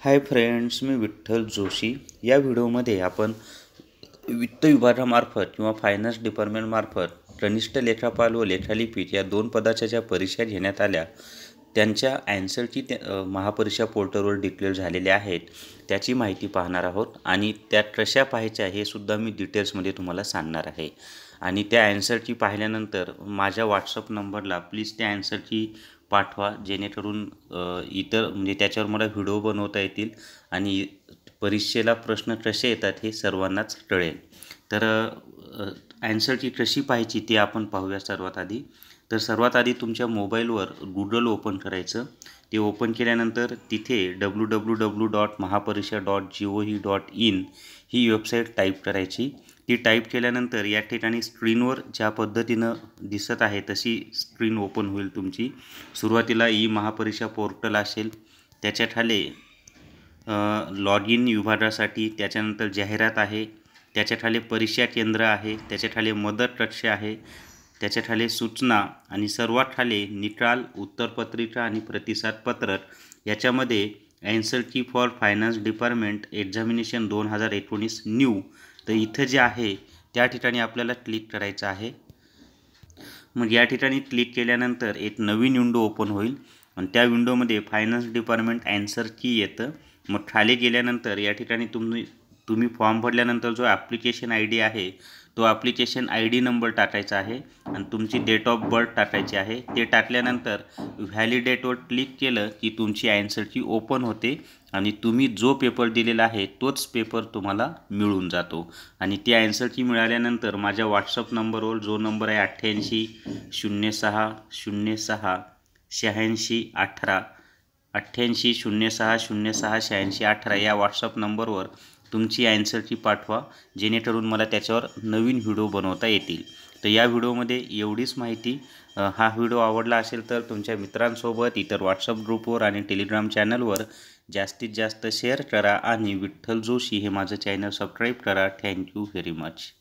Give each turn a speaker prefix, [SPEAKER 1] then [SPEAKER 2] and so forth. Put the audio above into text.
[SPEAKER 1] Hi friends, मी विठ्ठल जोशी। या व्हिडिओमध्ये आपण वित्त विभागामार्फत किंवा फायनान्स डिपार्टमेंटमार्फत कनिष्ठ लेखापाल व लेखालिपिक या दोन पदाच्या ज्या परीक्षा घेण्यात आल्या त्यांच्या ॲन्सरची महापरीक्षा पोर्टलवर डिक्लेअर झालेल्या आहेत त्याची माहिती पाहणार आहोत आणि त्या कशा पाहायच्या हे सुद्धा मी डिटेल्समध्ये तुम्हाला सांगणार आहे। आणि त्या ॲन्सरची पाहिल्यानंतर माझ्या व्हॉट्सअप नंबरला प्लीज त्या ॲन्सरची पाठवा, जेणेकरून इतर म्हणजे त्याच्यावर मला व्हिडिओ बनवता येतील आणि परीक्षेला प्रश्न कसे येतात हे सर्वांनाच कळेल। तर ॲन्सरची कशी पाहायची ते आपण पाहूया। सर्वात आधी सर्वात आधी तुमच्या मोबाईलवर गुगल ओपन करायचं। ते ओपन केल्यानंतर तिथे www.mahaparisha.gov.in ही वेबसाईट टाईप करायची। ती टाईप केल्यानंतर या ठिकाणी स्क्रीनवर ज्या पद्धतीनं दिसत आहे तशी स्क्रीन ओपन होईल तुमची। सुरुवातीला ई महापरीक्षा पोर्टल असेल, त्याच्या खाली लॉग इन विभागासाठी, त्याच्यानंतर जाहिरात आहे, त्याच्या खाली परीक्षा केंद्र आहे, त्याच्या खाली मदत कक्ष आहे, त्याच्या खाली सूचना आणि सर्वात खाली निकाल, उत्तरपत्रिका आणि प्रतिसाद पत्रक। याच्यामध्ये ॲन्सर की for finance department examination 2019 new, तर इथं जे आहे त्या ठिकाणी आपल्याला क्लिक करायचं आहे। मग या ठिकाणी क्लिक केल्यानंतर एक नवीन विंडो ओपन होईल आणि त्या विंडोमध्ये फायनान्स डिपार्टमेंट ॲन्सर की येतं। मग खाली गेल्यानंतर या ठिकाणी तुम्ही फॉर्म भरल्यानंतर जो ॲप्लिकेशन आय डी आहे तो ॲप्लिकेशन आय डी नंबर टाकायचा आहे आणि तुमची डेट ऑफ बर्थ टाकायची आहे। ते टाकल्यानंतर व्हॅलिडेटवर क्लिक केलं की तुमची ॲन्सर की ओपन होते आणि तुम्ही जो पेपर दिलेला आहे तोच पेपर तुम्हाला मिळून जातो। आणि ती ॲन्सर की मिळाल्यानंतर माझ्या व्हॉट्सअप नंबरवर, जो नंबर आहे 88 06 06 86 18 88 06 06 86 18 या व्हॉट्सअप नंबरवर तुमची ॲन्सर की पाठवा, जेणेकरून मला त्याच्यावर नवीन व्हिडिओ बनवता येतील। तर या व्हिडिओमध्ये एवढीच माहिती। हा व्हिडिओ आवडला असेल तर तुमच्या मित्रांसोबत, इतर व्हॉट्सअप ग्रुपवर आणि टेलिग्राम चॅनलवर जास्तीत जास्त शेअर करा आणि विठ्ठल जोशी हे माझं चॅनल सबस्क्राईब करा। Thank you very much.